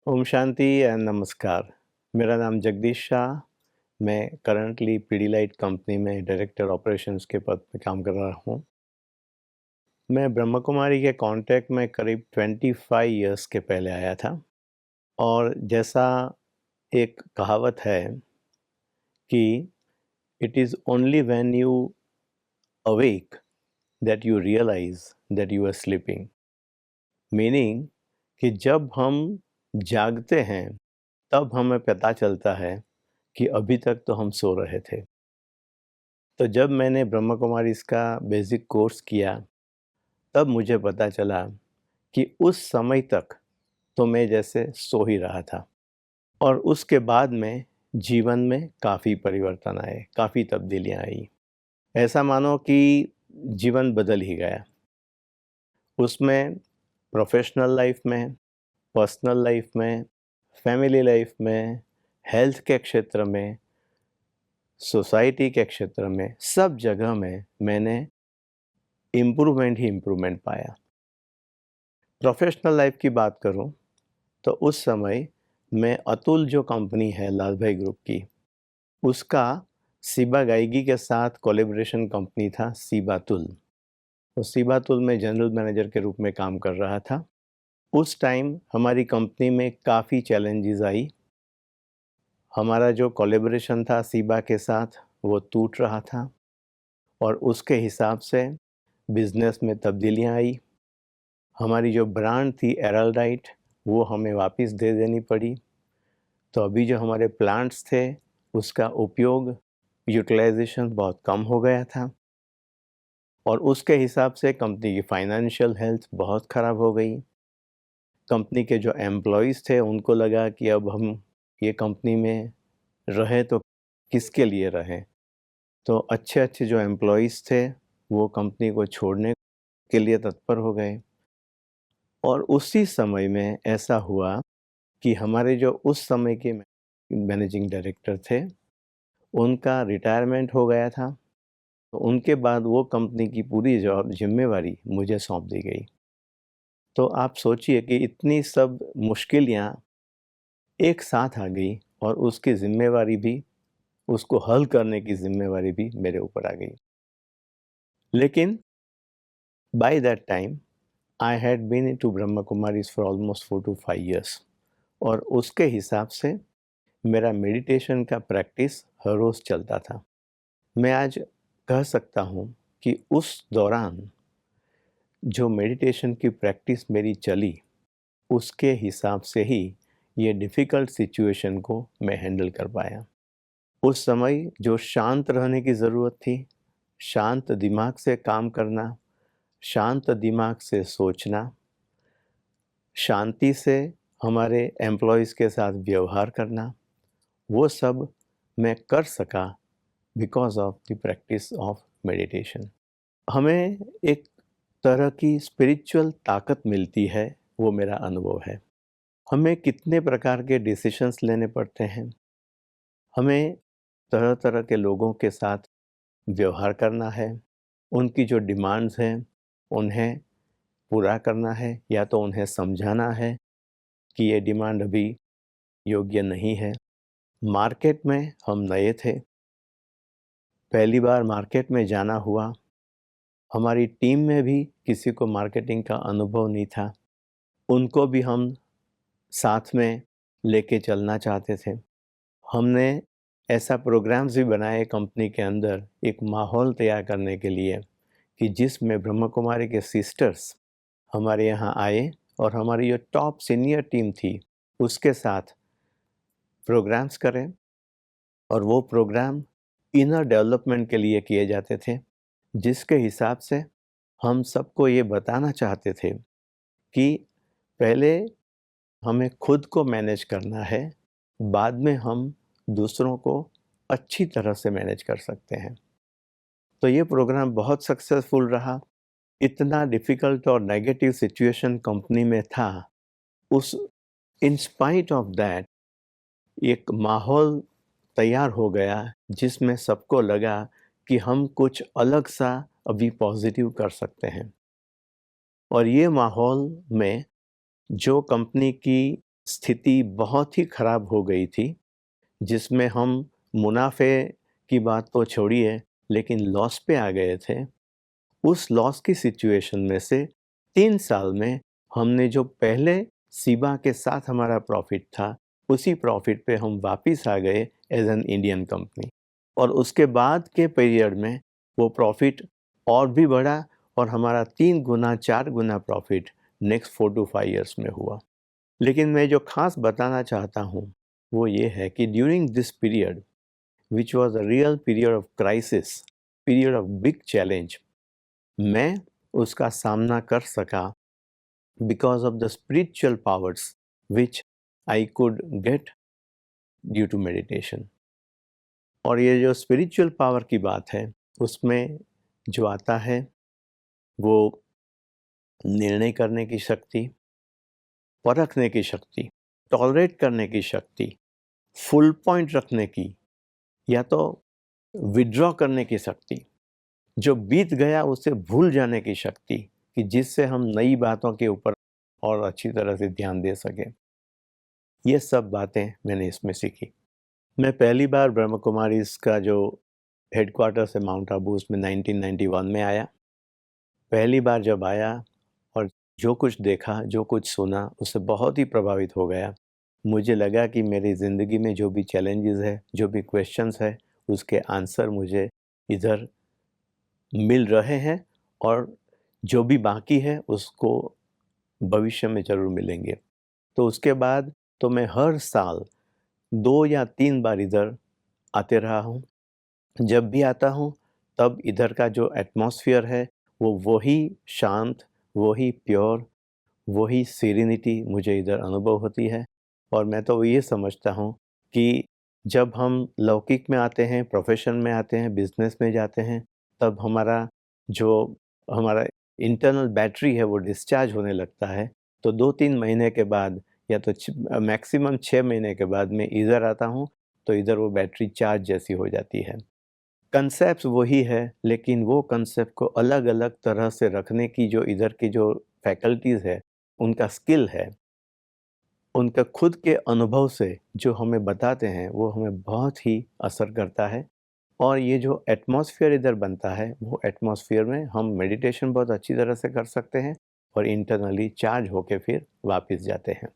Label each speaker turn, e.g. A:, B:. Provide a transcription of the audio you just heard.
A: Om Shanti and नमस्कार। मेरा नाम जगदीश शाह। मैं करंटली पीडीलाइट कंपनी में डायरेक्टर ऑपरेशंस के पद पे काम कर रहा हूँ। मैं ब्रह्मा कुमारी के कांटेक्ट में करीब 25 इयर्स के पहले आया था और जैसा एक कहावत है कि it is only when you awake that you realize that you are sleeping. Meaning कि जब हम जागते हैं तब हमें पता चलता है कि अभी तक तो हम सो रहे थे। तो जब मैंने ब्रह्मा कुमारीज़ का बेसिक कोर्स किया, तब मुझे पता चला कि उस समय तक तो मैं जैसे सो ही रहा था और उसके बाद में जीवन में काफ़ी परिवर्तन आए, काफ़ी तब्दीलियाँ आई। ऐसा मानो कि जीवन बदल ही गया। उसमें प्रोफ़ेशनल लाइफ़ में, पर्सनल लाइफ़ में, फैमिली लाइफ़ में, हेल्थ के क्षेत्र में, सोसाइटी के क्षेत्र में, सब जगह में मैंने इम्प्रूवमेंट ही इम्प्रूवमेंट पाया। प्रोफ़ेशनल लाइफ़ की बात करूँ तो उस समय मैं अतुल जो कंपनी है लाल भाई ग्रुप की, उसका सीबा गाइगी के साथ कोलैबोरेशन कंपनी था सीबातुल। तो सीबातुल में जनरल मैनेजर के रूप में काम कर रहा था। उस टाइम हमारी कंपनी में काफ़ी चैलेंजेस आई। हमारा जो कोलैबोरेशन था सीबा के साथ वो टूट रहा था और उसके हिसाब से बिज़नेस में तब्दीलियाँ आई। हमारी जो ब्रांड थी एराल्डाइट वो हमें वापस दे देनी पड़ी। तो अभी जो हमारे प्लांट्स थे उसका उपयोग यूटिलाइजेशन बहुत कम हो गया था और उसके हिसाब से कंपनी की फाइनेंशियल हेल्थ बहुत ख़राब हो गई। कंपनी के जो एम्प्लॉइज़ थे उनको लगा कि अब हम ये कंपनी में रहें तो किसके लिए रहें। तो अच्छे-अच्छे जो एम्प्लॉइज़ थे वो कंपनी को छोड़ने के लिए तत्पर हो गए और उसी समय में ऐसा हुआ कि हमारे जो उस समय के मैनेजिंग डायरेक्टर थे, उनका रिटायरमेंट हो गया था। तो उनके बाद वो कंपनी की पूरी ज़िम्मेवारी मुझे सौंप दी गई। तो आप सोचिए कि इतनी सब मुश्किलें एक साथ आ गई और उसकी ज़िम्मेवारी भी, उसको हल करने की ज़िम्मेवारी भी मेरे ऊपर आ गई। लेकिन by that time I had been into Brahma Kumaris for almost 4 to 5 years और उसके हिसाब से मेरा मेडिटेशन का प्रैक्टिस हर रोज़ चलता था। मैं आज कह सकता हूँ कि उस दौरान जो मेडिटेशन की प्रैक्टिस मेरी चली, उसके हिसाब से ही ये डिफ़िकल्ट सिचुएशन को मैं हैंडल कर पाया। उस समय जो शांत रहने की ज़रूरत थी, शांत दिमाग से काम करना, शांत दिमाग से सोचना, शांति से हमारे एम्प्लॉइज़ के साथ व्यवहार करना, वो सब मैं कर सका because of the practice of meditation. हमें एक तरह की स्पिरिचुअल ताकत मिलती है, वो मेरा अनुभव है। हमें कितने प्रकार के डिसीजंस लेने पड़ते हैं। हमें तरह-तरह के लोगों के साथ व्यवहार करना है। उनकी जो डिमांड्स हैं, उन्हें पूरा करना है या तो उन्हें समझाना है कि ये डिमांड अभी योग्य नहीं है। मार्केट में हम नए थे, पहली बार मार्केट में जाना हुआ। हमारी टीम में भी किसी को मार्केटिंग का अनुभव नहीं था। उनको भी हम साथ में लेके चलना चाहते थे। हमने ऐसा प्रोग्राम्स भी बनाए कंपनी के अंदर एक माहौल तैयार करने के लिए कि जिसमें ब्रह्मा कुमारी के सिस्टर्स हमारे यहाँ आए और हमारी जो टॉप सीनियर टीम थी उसके साथ प्रोग्राम्स करें और वो प्रोग्राम इनर डेवलपमेंट के लिए किए जाते थे, जिसके हिसाब से हम सबको ये बताना चाहते थे कि पहले हमें खुद को मैनेज करना है, बाद में हम दूसरों को अच्छी तरह से मैनेज कर सकते हैं। तो ये प्रोग्राम बहुत सक्सेसफुल रहा। इतना डिफ़िकल्ट और नेगेटिव सिचुएशन कंपनी में था, उस इन स्पाइट ऑफ दैट एक माहौल तैयार हो गया जिसमें सबको लगा कि हम कुछ अलग-सा अभी पॉज़िटिव कर सकते हैं। और ये माहौल में जो कंपनी की स्थिति बहुत ही ख़राब हो गई थी, जिसमें हम मुनाफ़े की बात तो छोड़िए, लेकिन लॉस पे आ गए थे। उस लॉस की सिचुएशन में से 3 साल में हमने जो पहले सीबा के साथ हमारा प्रॉफ़िट था, उसी प्रॉफ़िट पे हम वापस आ गए एज़ एन इंडियन कंपनी। और उसके बाद के पीरियड में वो प्रॉफ़िट और भी बढ़ा और हमारा 3 गुना 4 गुना प्रॉफ़िट नेक्स्ट 4 टू 5 इयर्स में हुआ। लेकिन मैं जो ख़ास बताना चाहता हूँ, वो ये है कि during this period which was a real period of crisis, period of big challenge, मैं उसका सामना कर सका because of the spiritual powers which I could get due to meditation। और ये जो स्पिरिचुअल पावर की बात है, उसमें जो आता है वो निर्णय करने की शक्ति, परखने की शक्ति, टॉलरेट करने की शक्ति, फुल पॉइंट रखने की, या तो विथड्रॉ करने की शक्ति, जो बीत गया उसे भूल जाने की शक्ति, कि जिससे हम नई बातों के ऊपर और अच्छी तरह से ध्यान दे सकें। ये सब बातें मैंने इसमें सीखी। मैं पहली बार ब्रह्म कुमारीज़ का जो हेडक्वार्टर्स है माउंट आबू, उसमें 1991 में आया। पहली बार जब आया और जो कुछ देखा, जो कुछ सुना, उससे बहुत ही प्रभावित हो गया। मुझे लगा कि मेरी ज़िंदगी में जो भी चैलेंजेस है, जो भी क्वेश्चंस है, उसके आंसर मुझे इधर मिल रहे हैं और जो भी बाकी है उसको भविष्य में ज़रूर मिलेंगे। तो उसके बाद तो मैं हर साल 2 या 3 बार इधर आते रहा हूँ। जब भी आता हूँ तब इधर का जो एटमॉस्फेयर है वो वही शांत, वही प्योर, वही सेरेनिटी मुझे इधर अनुभव होती है। और मैं तो ये समझता हूँ कि जब हम लौकिक में आते हैं, प्रोफ़ेशन में आते हैं, बिज़नेस में जाते हैं, तब हमारा इंटरनल बैटरी है वो डिस्चार्ज होने लगता है। तो 2-3 महीने के बाद या तो मैक्सिमम 6 महीने के बाद मैं इधर आता हूँ, तो इधर वो बैटरी चार्ज जैसी हो जाती है। कंसेप्ट वही है, लेकिन वो कंसेप्ट को अलग-अलग तरह से रखने की जो इधर की जो फैकल्टीज़ है, उनका स्किल है, उनका खुद के अनुभव से जो हमें बताते हैं, वो हमें बहुत ही असर करता है। और ये जो एटमॉस्फेयर इधर बनता है, वो एटमॉस्फेयर में हम मेडिटेशन बहुत अच्छी तरह से कर सकते हैं और इंटरनली चार्ज होके फिर वापस जाते हैं।